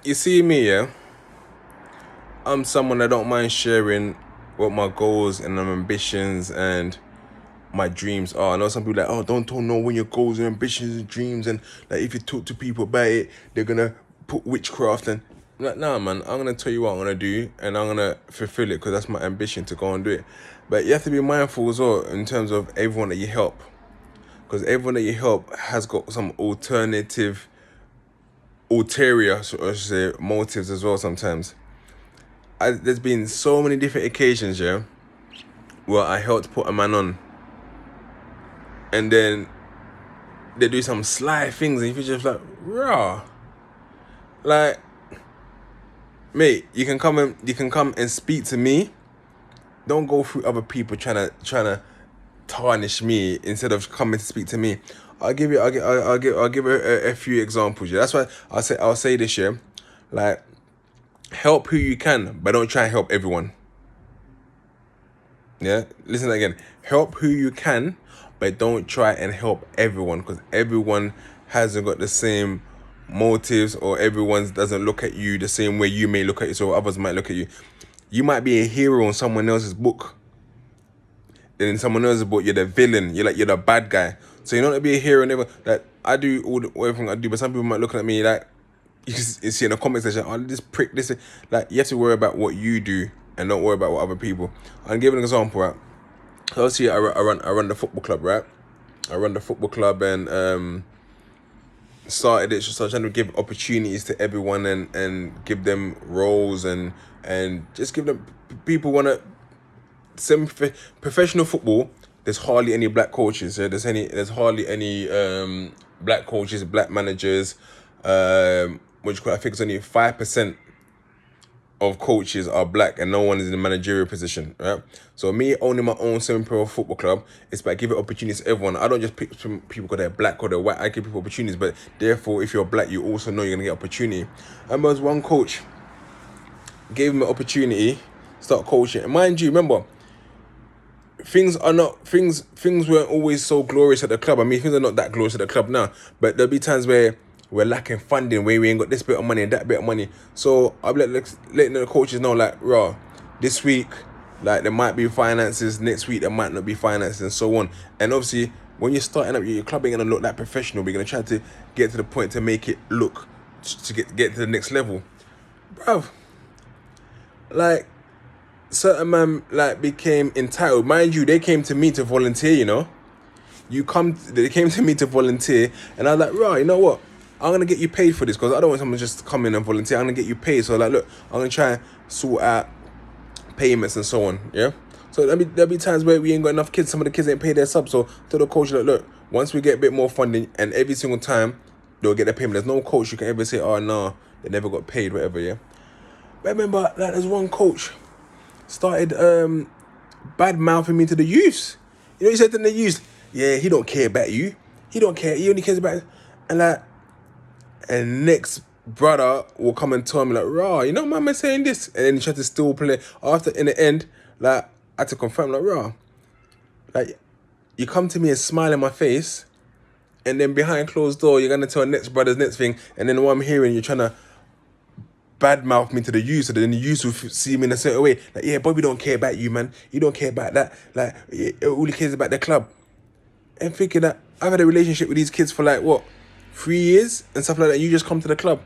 you see me, yeah? I'm someone that don't mind sharing what my goals and my ambitions and my dreams are. I know some people like, oh, don't know when your goals and ambitions and dreams, and like if you talk to people about it, they're gonna put witchcraft and like, nah, man. I'm gonna tell you what I'm gonna do, and I'm gonna fulfill it because that's my ambition to go and do it. But you have to be mindful as well in terms of everyone that you help, because everyone that you help has got some ulterior, so I should say, motives as well. Sometimes, there's been so many different occasions, yeah, where I helped put a man on, and then they do some sly things, and you're just like, raw. Like, mate, you can come and speak to me. Don't go through other people trying to tarnish me instead of coming to speak to me. I'll give a few examples. Yeah, that's why I'll say this year, like, help who you can, but don't try and help everyone. Yeah, listen again. Help who you can, but don't try and help everyone because everyone hasn't got the same motives, or everyone doesn't look at you the same way you may look at you. So others might look at you. You might be a hero in someone else's book. And in someone else's book, you're the villain. You're the bad guy. So you're not to be a hero. Never that I do everything I do, but some people might look at me like you see in the comment section, oh, this prick, this. Like, you have to worry about what you do and don't worry about what other people. I'll give an example, right? So obviously, I run the football club, right? I run the football club and started it, so I'm trying to give opportunities to everyone and give them roles and just give them people want to professional football. There's hardly any black coaches. Yeah? There's hardly any black coaches, black managers. Which I think it's only 5% of coaches are black, and no one is in a managerial position, right? So me owning my own semi-pro football club is by giving opportunities to everyone. I don't just pick some people because they're black or they're white. I give people opportunities, but therefore, if you're black, you also know you're gonna get opportunity. And there was one coach gave him an opportunity, start coaching. And mind you, remember, things weren't always so glorious at the club. I mean, things are not that glorious at the club now, but there'll be times where we're lacking funding, where we ain't got this bit of money and that bit of money. So I'll be letting the coaches know, like, raw, this week, like, there might be finances, next week there might not be finances, and so on. And obviously, when you're starting up, your club ain't gonna look that professional. We're gonna try to get to the point to make it look to get to the next level, bruv. Like, certain man like became entitled. Mind you, they came to me to volunteer. They came to me to volunteer, and I was like, right, you know what? I'm gonna get you paid for this because I don't want someone just to come in and volunteer. I'm gonna get you paid. So like, look, I'm gonna try and sort out payments and so on. Yeah. So there'll be times where we ain't got enough kids. Some of the kids ain't paid their sub. So to the coach, like, look, once we get a bit more funding, and every single time they'll get their payment. There's no coach you can ever say, oh no, they never got paid, whatever. Yeah. But I remember, like, there's one coach started bad mouthing me to the youths. You know, he said to the youths, yeah, he don't care about you. He don't care. He only cares about it. And like, and next brother will come and tell me like, raw, you know, mama saying this, and then he tried to still play. After, in the end, like, I had to confirm, like, raw, like, you come to me and smile in my face, and then behind closed door, you're gonna tell next brother's next thing, and then what I'm hearing, you're trying to badmouth me to the youth, so then the youth will see me in a certain way. Like, yeah, Bobby don't care about you, man. You don't care about that. Like, all he cares about the club. And thinking that I've had a relationship with these kids for like, what, 3 years and stuff like that. You just come to the club.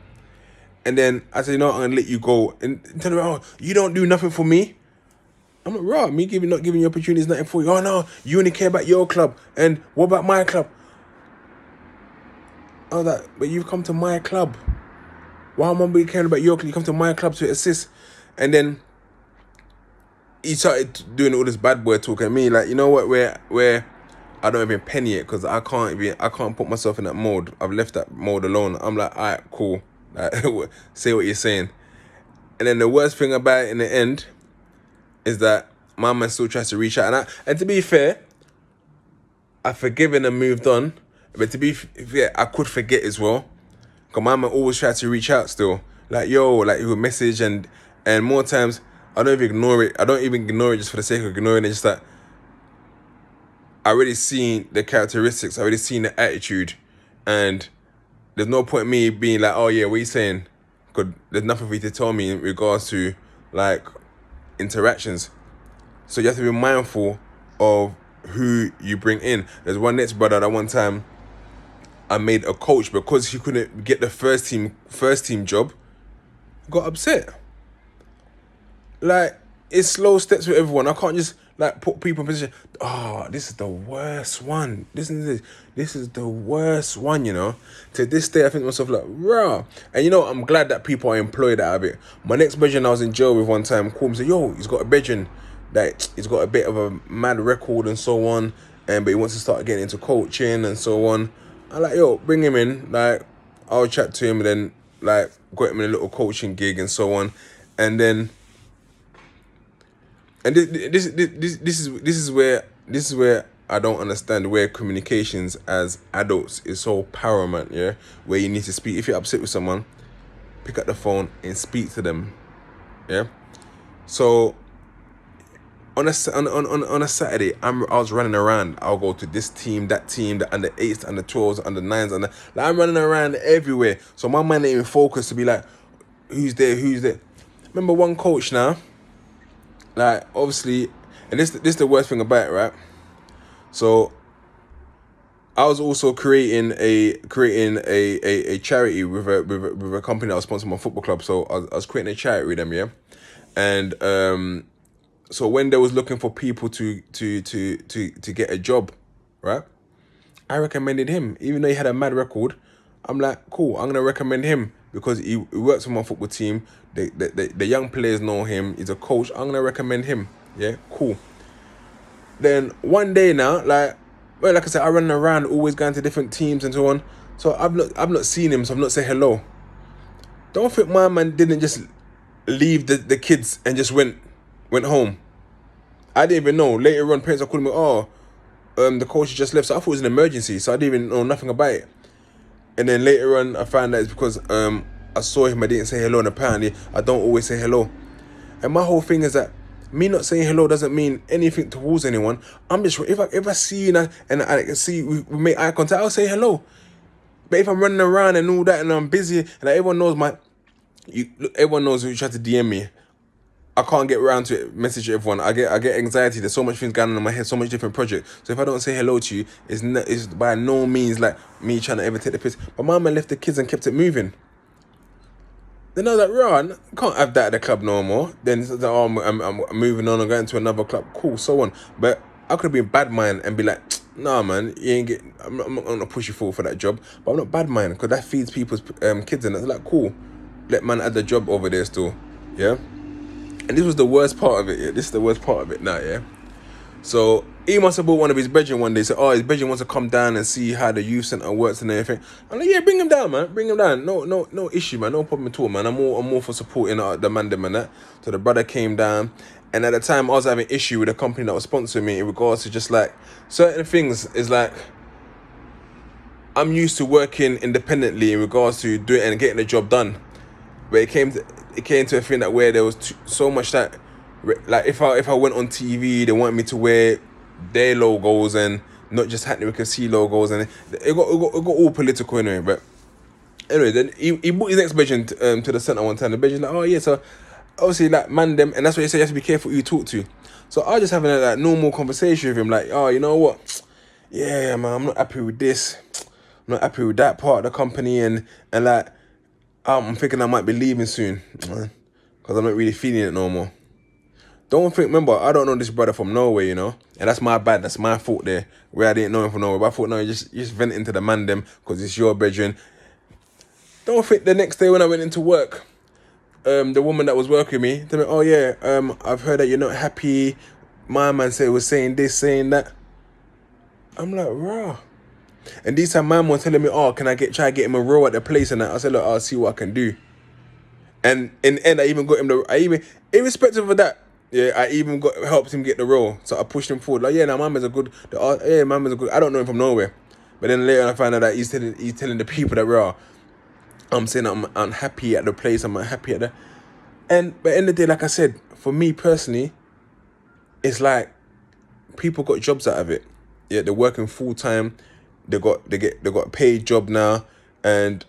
And then I said, you know what, I'm going to let you go. And tell me, oh, you don't do nothing for me. I'm like, raw, me not giving you opportunities, nothing for you. Oh, no, you only care about your club. And what about my club? I was like, but you've come to my club. Why am I caring about your club? You come to my club to assist. And then he started doing all this bad boy talk at me. Like, you know what, where I don't even penny it because I can't put myself in that mode. I've left that mode alone. I'm like, all right, cool. Like, say what you're saying. And then the worst thing about it in the end is that my man still tries to reach out. And to be fair, I've forgiven and moved on. But to be fair, I could forget as well. Because my man always tries to reach out still. Like, yo, like, he would message, and more times, I don't even ignore it. I don't even ignore it just for the sake of ignoring it. Just that I already seen the characteristics. I already seen the attitude. And there's no point in me being like, oh yeah, what are you saying? because there's nothing for you to tell me in regards to like interactions. So you have to be mindful of who you bring in. There's one next brother that one time I made a coach because he couldn't get the first team job, got upset. Like, it's slow steps with everyone. I can't just like put people in position. Oh, this is the worst one. This is the worst one, you know. To this day, I think to myself like, rah. And you know, I'm glad that people are employed out of it. My next brethren I was in jail with one time called me and said, yo, he's got a brethren that he's got a bit of a mad record and so on, and but he wants to start getting into coaching and so on. I'm like, yo, bring him in. Like, I'll chat to him and then like got him in a little coaching gig and so on, and then. And this is where I don't understand where communications as adults is so paramount. Yeah, where you need to speak. If you're upset with someone, pick up the phone and speak to them. Yeah. So on a Saturday, I was running around. I'll go to this team, that team, the under 8s, under 12s, under 9s, like I'm running around everywhere. So my mind ain't even focused to be like, who's there? Remember one coach now. Like, obviously, and this is the worst thing about it, right? So I was also creating a charity with a company that was sponsoring my football club. So I was creating a charity with them, yeah. And so when they was looking for people to get a job, right? I recommended him, even though he had a mad record. I'm like, cool, I'm gonna recommend him because he works for my football team. The young players know him. He's a coach. I'm gonna recommend him. Yeah, cool. Then one day now, like I said, I run around, always going to different teams and so on. So I've not seen him, so I've not said hello. Don't think my man didn't just leave the kids and just went home. I didn't even know. Later on, parents are calling me, the coach just left. So I thought it was an emergency, so I didn't even know nothing about it. And then later on, I found out it's because I saw him, I didn't say hello, and apparently I don't always say hello. And my whole thing is that me not saying hello doesn't mean anything towards anyone. I'm just, if I see you and I can see we make eye contact, I'll say hello. But if I'm running around and all that and I'm busy and everyone knows everyone knows who tried to DM me. I can't get around to it, message everyone. I get anxiety. There's so much things going on in my head, so much different projects. So if I don't say hello to you, it's by no means like me trying to ever take the piss. But my man left the kids and kept it moving. Then I was like, Ron, I can't have that at the club no more. Then it's like, I'm moving on, I'm going to another club. Cool, so on. But I could have been bad mind and be like, nah, man, I'm not going to push you forward for that job. But I'm not bad mind because that feeds people's kids and it's like, cool, let man add the job over there still. Yeah. And this was the worst part of it, yeah. This is the worst part of it now, yeah. So he must have bought one of his brethren one day. Said, his brethren wants to come down and see how the youth centre works and everything. I'm like, yeah, bring him down, man. Bring him down. No issue, man. No problem at all, man. I'm all for supporting the man them and that. So the brother came down, and at the time I was having issue with a company that was sponsoring me in regards to just like certain things. Is like I'm used to working independently in regards to doing and getting the job done, but it came to a thing that where there was so much that, like, if I went on TV, they want me to wear their logos and not just Hackney C logos, and it got all political anyway. But anyway, then he brought his ex-brethren to the centre one time. The bedroom's like, oh yeah, so obviously like man them, and that's why he said you have to be careful who you talk to. So I was just having a like normal conversation with him, like, oh, you know what? Yeah, man, I'm not happy with this. I'm not happy with that part of the company, and like. I'm thinking I might be leaving soon, because I'm not really feeling it no more. Remember, I don't know this brother from nowhere, you know, and that's my bad, that's my fault there, where I didn't know him from nowhere. But I thought, no, just vent into the man them, because it's your brethren. Don't think the next day when I went into work, the woman that was working with me, told me, oh yeah, I've heard that you're not happy. My man was saying this, saying that. I'm like, rah. And this time, man was telling me, can I try to get him a role at the place? And I said, look, I'll see what I can do. And in the end, I even got him irrespective of that, yeah, I even helped him get the role. So I pushed him forward. Like, yeah, now my man's a good, I don't know him from nowhere. But then later on, I found out that he's telling the people that, I'm saying I'm unhappy at the place, I'm unhappy at the, but at the end of the day, like I said, for me personally, it's like, people got jobs out of it. Yeah, they're working full time. They got a paid job now, and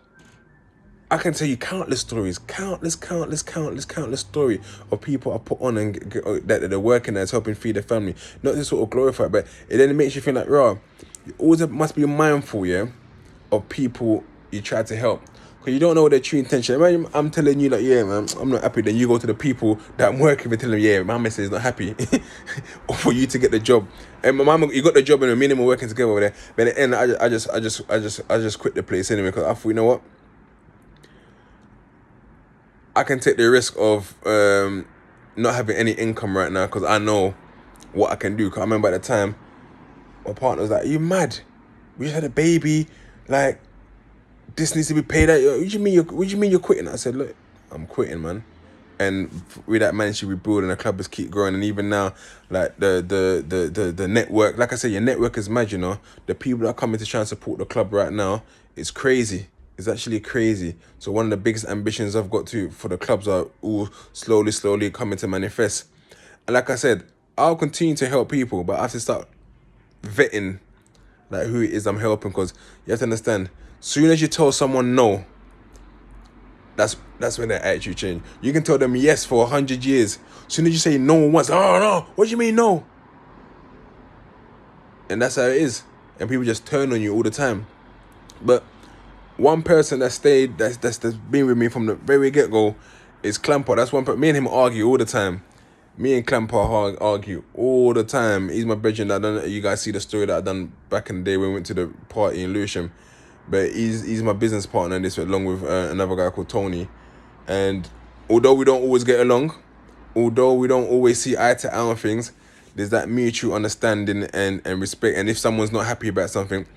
I can tell you countless stories, countless story of people I put on and that they're working as helping feed their family. Not to sort of glorify, but it then makes you feel like, raw. You always must be mindful, yeah, of people you try to help. Because you don't know their true intention. Imagine I'm telling you, like, yeah, man, I'm not happy. Then you go to the people that I'm working with, tell them, yeah, my missus is not happy, or for you to get the job. And my mama, you got the job, and me and him were working together over there. But at the end, I just quit the place anyway. Because I thought, you know what, I can take the risk of not having any income right now because I know what I can do. Because I remember at the time, my partner was like, "Are you mad? We just had a baby. Like, this needs to be paid out. What do you mean you're quitting?" I said, "Look, I'm quitting, man." And with that, managed to rebuild, and the club has keep growing. And even now, like the network, like I said, your network is mad. You know, the people that are coming to try and support the club right now, it's crazy. It's actually crazy. So one of the biggest ambitions I've got for the clubs are all slowly coming to manifest. And like I said, I'll continue to help people, but I have to start vetting like who it is I'm helping, because you have to understand, soon as you tell someone no, that's when their attitude change. You can tell them yes for 100 years. Soon as you say no once, oh no, what do you mean no? And that's how it is. And people just turn on you all the time. But one person that stayed, that's been with me from the very get-go is Clamper. That's one person. Me and him argue all the time. Me and Clamper argue all the time. He's my brethren. You guys see the story that I done back in the day when we went to the party in Lewisham. But he's my business partner in this, along with another guy called Tony. And although we don't always get along, although we don't always see eye to eye on things, there's that mutual understanding and respect. And if someone's not happy about something,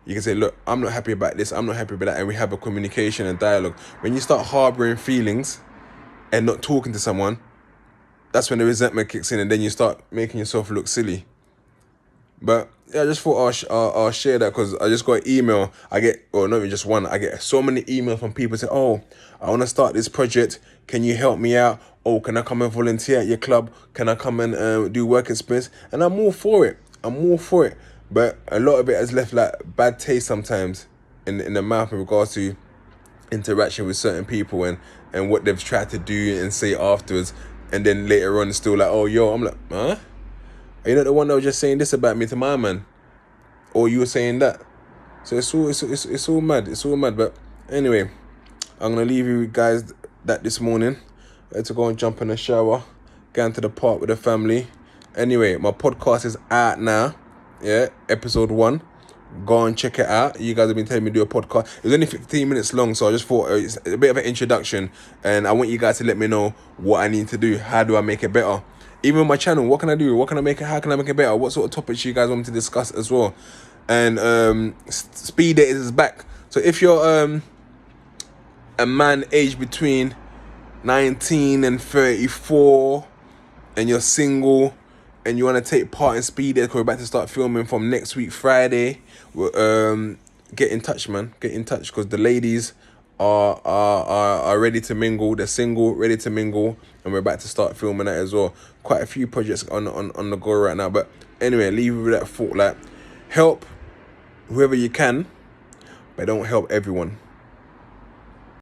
you can say, look, I'm not happy about this, I'm not happy about that, and we have a communication and dialogue. When you start harboring feelings and not talking to someone, that's when the resentment kicks in, and then you start making yourself look silly. But yeah, I just thought I'll share that, because I just got an email. I get so many emails from people saying, oh, I want to start this project. Can you help me out? Oh, can I come and volunteer at your club? Can I come and do work experience? And I'm all for it. But a lot of it has left like bad taste sometimes in the mouth in regards to interaction with certain people and what they've tried to do and say afterwards. And then later on, it's still like, oh, yo, I'm like, huh? Are you not the one that was just saying this about me to my man? Or you were saying that? So it's all mad. It's all mad. But anyway, I'm going to leave you guys that this morning. I had to go and jump in the shower, get into the park with the family. Anyway, my podcast is out now. Yeah, episode 1. Go and check it out. You guys have been telling me to do a podcast. It was only 15 minutes long, so I just thought it's a bit of an introduction, and I want you guys to let me know what I need to do. How do I make it better? Even my channel, what can I do? How can I make it better? What sort of topics you guys want me to discuss as well? And speed dating is back. So if you're a man aged between 19 and 34 and you're single and you want to take part in speed dating, because we're about to start filming from next week Friday, get in touch, man. Get in touch, because the ladies are ready to mingle. They're single, ready to mingle, and we're about to start filming that as well. Quite a few projects on the go right now. But anyway, leave you with that thought, like, help whoever you can, but don't help everyone.